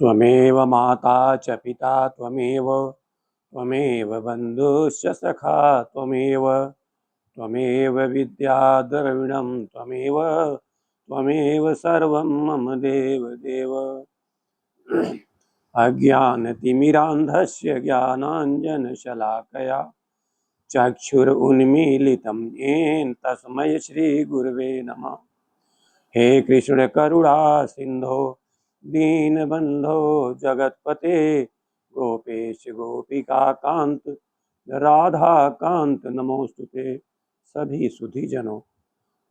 त्वमेव माता च पिता त्वमेव बन्धुश्च सखा त्वमेव विद्या द्रविणं त्वमेव सर्वं मम देव अज्ञानतिमिरान्धस्य ज्ञानाञ्जनशलाकया चक्षुरुन्मीलितं येन तस्मै श्रीगुरवे नमः। हे कृष्ण करुणा सिंधो दीनबंधो जगतपते गोपेश गोपिका कांत राधा कांत नमोस्तुते। सभी सुधीजनों,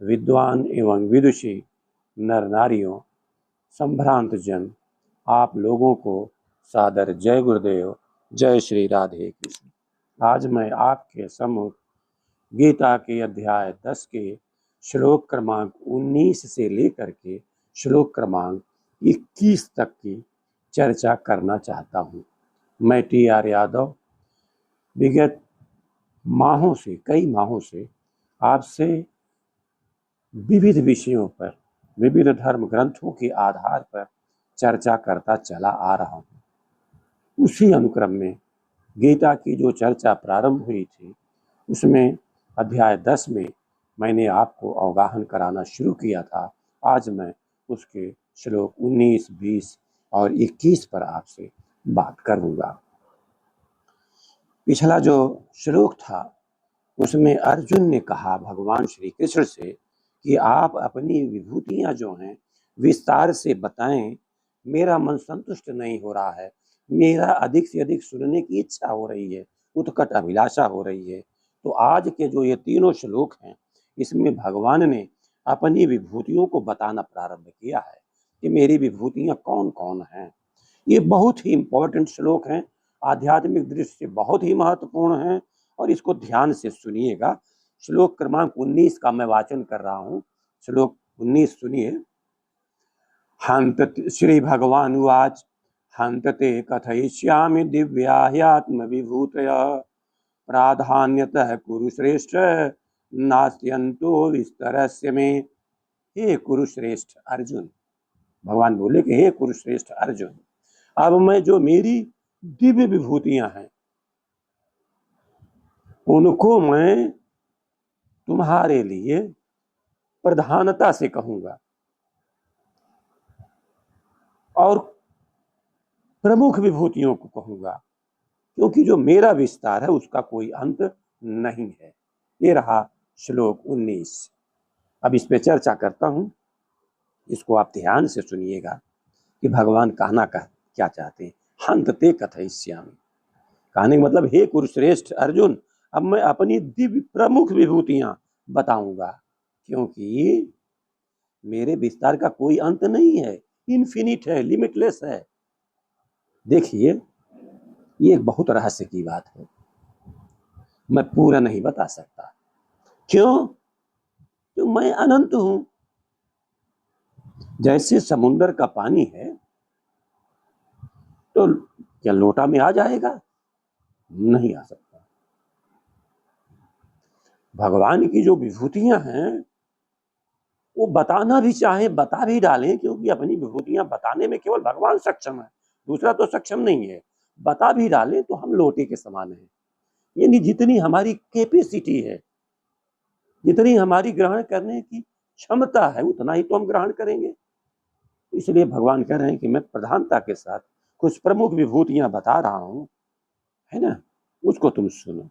विद्वान एवं विदुषी नर नारियों, संभ्रांत जन, आप लोगों को सादर जय गुरुदेव, जय श्री राधे कृष्ण। आज मैं आपके सम्मुख गीता के अध्याय 10 के श्लोक क्रमांक 19 से लेकर के श्लोक क्रमांक 21 तक की चर्चा करना चाहता हूँ। मैं TR यादव विगत कई माहों से आपसे विविध विषयों पर, विविध धर्म ग्रंथों के आधार पर चर्चा करता चला आ रहा हूँ। उसी अनुक्रम में गीता की जो चर्चा प्रारंभ हुई थी, उसमें अध्याय 10 में मैंने आपको अवगाहन कराना शुरू किया था। आज मैं उसके श्लोक 19, 20 और 21 पर आपसे बात करूंगा। पिछला जो श्लोक था उसमें अर्जुन ने कहा भगवान श्री कृष्ण से कि आप अपनी विभूतियां जो हैं विस्तार से बताएं, मेरा मन संतुष्ट नहीं हो रहा है, मेरा अधिक से अधिक सुनने की इच्छा हो रही है, उत्कट अभिलाषा हो रही है। तो आज के जो ये तीनों श्लोक हैं, इसमें भगवान ने अपनी विभूतियों को बताना प्रारंभ किया है कि मेरी विभूतियां कौन कौन हैं। ये बहुत ही इंपॉर्टेंट श्लोक हैं, आध्यात्मिक दृष्टि से बहुत ही महत्वपूर्ण हैं और इसको ध्यान से सुनिएगा। श्लोक क्रमांक 19 का मैं वाचन कर रहा हूँ। श्लोक 19 सुनिए। श्री भगवान उवाच हन्तते कथयिष्यामि दिव्या ह्यात्मविभूतयः प्राधान्यतः कुरुश्रेष्ठ नास्त्यन्तो विस्तरस्य मे। हे कुरुश्रेष्ठ अर्जुन, भगवान बोले कि हे कुरुश्रेष्ठ अर्जुन, अब मैं जो मेरी दिव्य विभूतियां हैं उनको मैं तुम्हारे लिए प्रधानता से कहूंगा और प्रमुख विभूतियों को कहूंगा, क्योंकि जो मेरा विस्तार है उसका कोई अंत नहीं है। ये रहा श्लोक 19। अब इस पे चर्चा करता हूं, इसको आप ध्यान से सुनिएगा कि भगवान कहना क्या चाहते हैं। हन्तते कथयिष्यामि, कहने का मतलब हे कुरुश्रेष्ठ अर्जुन, अब मैं अपनी दिव्य प्रमुख विभूतियां बताऊंगा, क्योंकि मेरे विस्तार का कोई अंत नहीं है, इन्फिनिट है, लिमिटलेस है। देखिए, ये एक बहुत रहस्य की बात है, मैं पूरा नहीं बता सकता। क्यों? क्यों? मैं अनंत हूं। जैसे समुद्र का पानी है तो क्या लोटा में आ जाएगा? नहीं आ सकता। भगवान की जो विभूतियां हैं वो बताना भी चाहे बता भी डालें, क्योंकि अपनी विभूतियां बताने में केवल भगवान सक्षम है, दूसरा तो सक्षम नहीं है। बता भी डालें तो हम लोटे के समान हैं। यानी जितनी हमारी कैपेसिटी है, जितनी हमारी ग्रहण करने की क्षमता है, उतना ही तो हम ग्रहण करेंगे। इसलिए भगवान कह रहे हैं कि मैं प्रधानता के साथ कुछ प्रमुख विभूतियां बता रहा हूं, है ना, उसको तुम सुनो।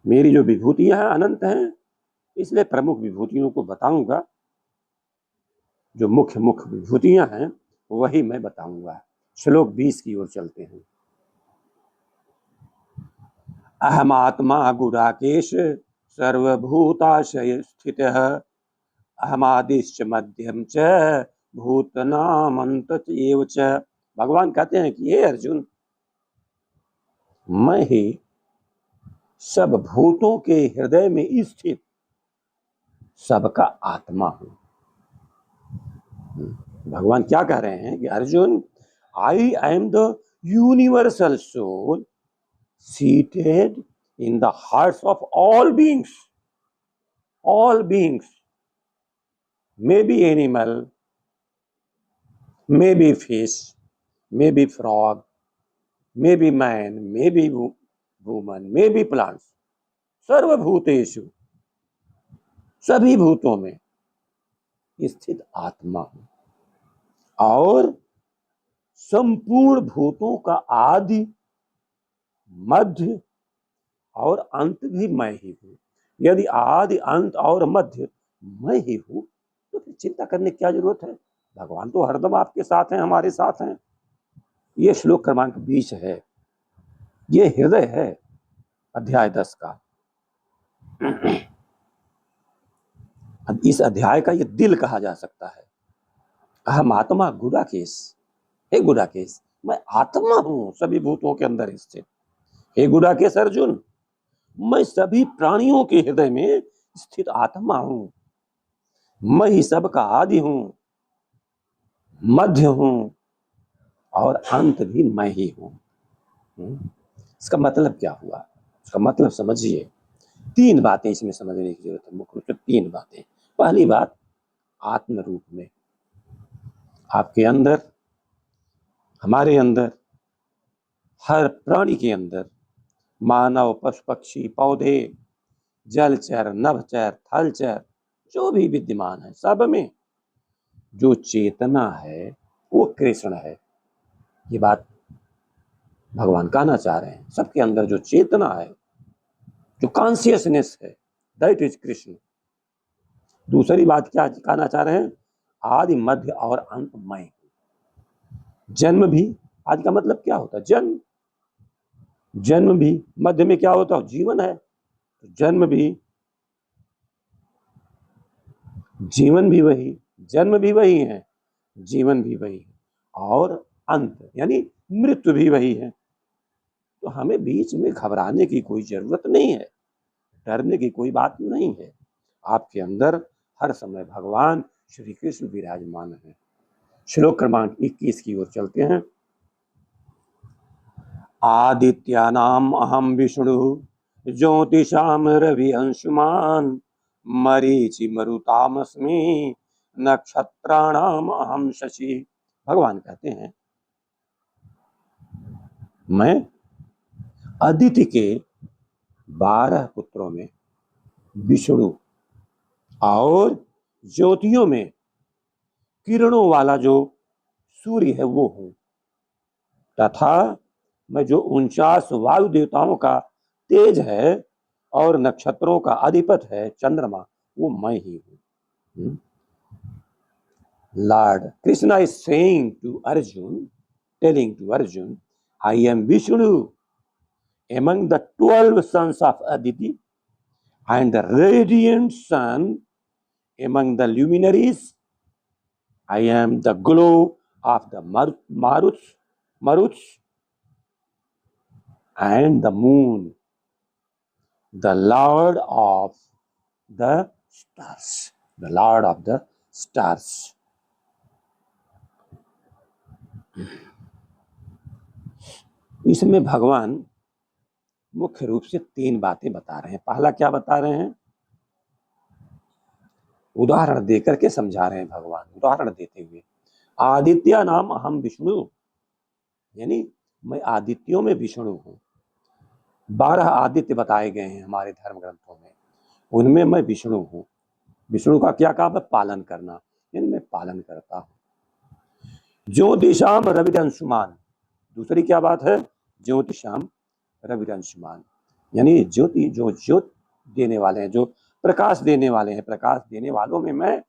मेरी जो विभूतियां हैं अनंत हैं, इसलिए प्रमुख विभूतियों को बताऊंगा। जो मुख्य मुख्य विभूतियां हैं वही मैं बताऊंगा। श्लोक 20 की ओर चलते हैं। अहमात्मा गुडाकेश सर्वभूताशय स्थितः अहमादिश्च मध्यम च भूतनामंत एव च। भगवान कहते हैं कि हे अर्जुन, मैं ही सब भूतों के हृदय में स्थित सबका आत्मा हूं। भगवान क्या कह रहे हैं कि Arjun, I am the universal soul seated in the hearts of all beings. All beings, maybe animal, maybe fish, may be frog, may be man, may be woman, may be plants, सर्वभूतेषु, सभी भूतों में स्थित आत्मा हूं और संपूर्ण भूतों का आदि, मध्य और अंत भी मैं ही हूं। यदि आदि, अंत और मध्य मैं ही हूं तो फिर चिंता करने की क्या जरूरत है? भगवान तो हरदम आपके साथ हैं, हमारे साथ हैं। ये श्लोक क्रमांक 20 है, ये हृदय है अध्याय 10 का। इस अध्याय का ये दिल कहा जा सकता है। अहम आत्मा गुडाकेश, हे गुडाकेश मैं आत्मा हूं सभी भूतों के अंदर स्थित। हे गुडाकेश अर्जुन, मैं सभी प्राणियों के हृदय में स्थित आत्मा हूं। मैं ही सबका आदि हूं, मध्य हूं और अंत भी मैं ही हूं। इसका मतलब क्या हुआ? इसका मतलब समझिए, 3 बातें इसमें समझने की जरूरत है, मुख्य रूप से 3 बातें। पहली बात, आत्म रूप में आपके अंदर, हमारे अंदर, हर प्राणी के अंदर, मानव, पशु पक्षी, पौधे, जलचर, नभचर, थलचर, जो भी विद्यमान है, सब में जो चेतना है वो कृष्ण है। ये बात भगवान कहना चाह रहे हैं। सबके अंदर जो चेतना है, जो कॉन्शियसनेस है, दैट इज कृष्ण। दूसरी बात क्या कहना चाह रहे हैं? आदि, मध्य और अंत मैं। जन्म भी, आदि का मतलब क्या होता है? जन्म। जन्म भी, मध्य में क्या होता है? जीवन है। जन्म भी, जीवन भी वही, जन्म भी वही है, जीवन भी वही है और अंत यानी मृत्यु भी वही है। तो हमें बीच में घबराने की कोई जरूरत नहीं है, डरने की कोई बात नहीं है। आपके अंदर हर समय भगवान श्री कृष्ण विराजमान है। श्लोक क्रमांक 21 की ओर चलते हैं। आदित्यानाम अहम विष्णु ज्योतिषाम रवि अंशुमान मरीचि मरुतामस्मि नक्षत्राणाम अहम शशि। भगवान कहते हैं, मैं अदिति के 12 पुत्रों में विष्णु और ज्योतियों में किरणों वाला जो सूर्य है वो हूं, तथा मैं जो 49 वायु देवताओं का तेज है और नक्षत्रों का अधिपति है चंद्रमा, वो मैं ही हूं। Lord Krishna is saying to Arjun, telling to Arjun, I am Vishnu among the 12 sons of Aditi and the radiant sun among the luminaries. I am the glow of the Maruts and the moon, the Lord of the stars, the Lord of the stars. इसमें भगवान मुख्य रूप से 3 बातें बता रहे हैं। पहला क्या बता रहे हैं? उदाहरण देकर के समझा रहे हैं भगवान, उदाहरण देते हुए। आदित्य नाम अहम विष्णु, यानी मैं आदित्यों में विष्णु हूं। 12 आदित्य बताए गए हैं हमारे धर्म ग्रंथों में, उनमें मैं विष्णु हूं। विष्णु का क्या काम है? पालन करना, यानी मैं पालन करता हूं। ज्योतिषाम रविरंशुमान, दूसरी क्या बात है? ज्योतिषाम रविरंशुमान, यानी ज्योति, जो ज्योत देने वाले हैं, जो प्रकाश देने वाले हैं, प्रकाश देने वालों में मैं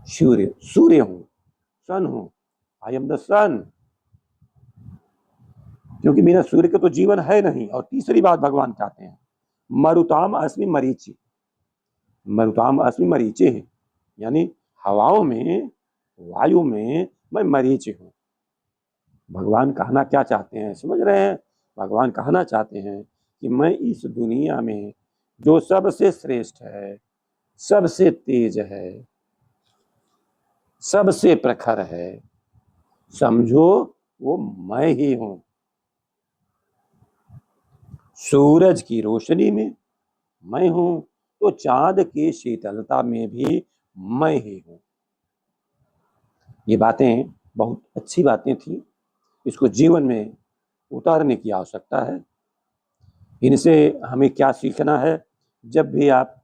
सूर्य हूं, सन हूं। आई एम द सन, क्योंकि बिना सूर्य के तो जीवन है नहीं। और तीसरी बात भगवान कहते हैं, मरुताम अस्मि मरीचि, मरुताम अस्मि मरीचि है, यानी हवाओं में, वायु में मैं मरीचि हूं। भगवान कहना क्या चाहते हैं समझ रहे हैं? भगवान कहना चाहते हैं कि मैं इस दुनिया में जो सबसे श्रेष्ठ है, सबसे तेज है, सबसे प्रखर है, समझो वो मैं ही हूं। सूरज की रोशनी में मैं हूं, तो चांद की शीतलता में भी मैं ही हूं। ये बातें बहुत अच्छी बातें थी, इसको जीवन में उतारने की आवश्यकता है। इनसे हमें क्या सीखना है? जब भी आप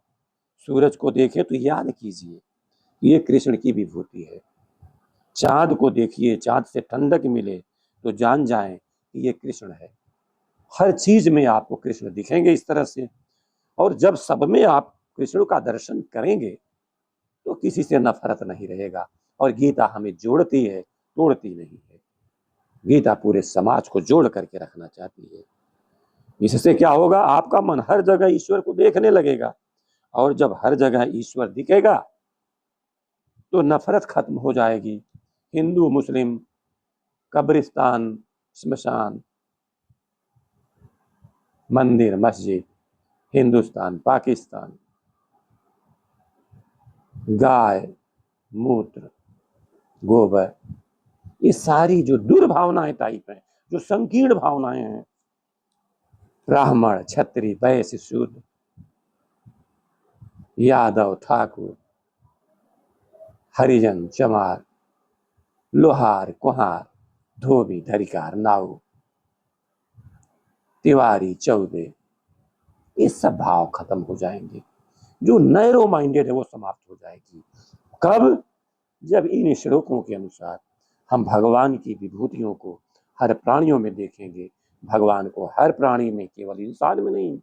सूरज को देखें तो याद कीजिए ये कृष्ण की विभूति है। चाँद को देखिए, चाँद से ठंडक मिले तो जान जाएं कि ये कृष्ण है। हर चीज में आपको कृष्ण दिखेंगे इस तरह से। और जब सब में आप कृष्ण का दर्शन करेंगे तो किसी से नफरत नहीं रहेगा। और गीता हमें जोड़ती है, तोड़ती नहीं है। गीता पूरे समाज को जोड़ करके रखना चाहती है। इससे क्या होगा? आपका मन हर जगह ईश्वर को देखने लगेगा, और जब हर जगह ईश्वर दिखेगा तो नफरत खत्म हो जाएगी। हिंदू मुस्लिम, कब्रिस्तान स्मशान, मंदिर मस्जिद, हिंदुस्तान पाकिस्तान, गाय मूत्र गोबर, ये सारी जो दुर्भावनाएं टाइप हैं, जो संकीर्ण भावनाएं हैं, ब्राह्मण क्षत्रिय वैश्य शूद्र, यादव ठाकुर, हरिजन चमार, लोहार कुम्हार, धोबी धरिकार नाऊ, तिवारी चौबे, ये सब भाव खत्म हो जाएंगे। जो नैरो माइंडेड है वो समाप्त हो जाएगी। कब? जब इन श्लोकों के अनुसार हम भगवान की विभूतियों को हर प्राणियों में देखेंगे। भगवान को हर प्राणी में, केवल इंसान में नहीं,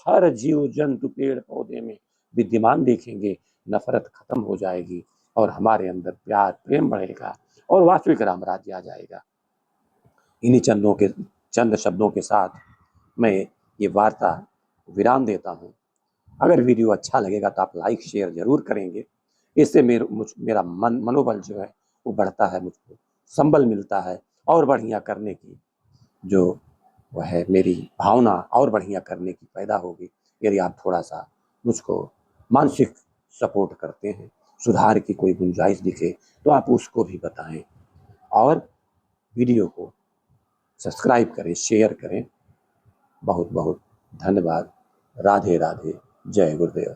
हर जीव जंतु पेड़ पौधे में विद्यमान देखेंगे। नफरत खत्म हो जाएगी और हमारे अंदर प्यार प्रेम बढ़ेगा और वास्तविक राम राज्य आ जाएगा। इन्हीं चंद शब्दों के साथ मैं ये वार्ता विराम देता हूँ। अगर वीडियो अच्छा लगेगा तो आप लाइक शेयर जरूर करेंगे। इससे मेरा मनोबल जो है वो बढ़ता है, मुझको संबल मिलता है और बढ़िया करने की जो वह है मेरी भावना और बढ़िया करने की पैदा होगी। यदि आप थोड़ा सा मुझको मानसिक सपोर्ट करते हैं, सुधार की कोई गुंजाइश दिखे तो आप उसको भी बताएं और वीडियो को सब्सक्राइब करें, शेयर करें। बहुत बहुत धन्यवाद। राधे राधे। जय गुरुदेव।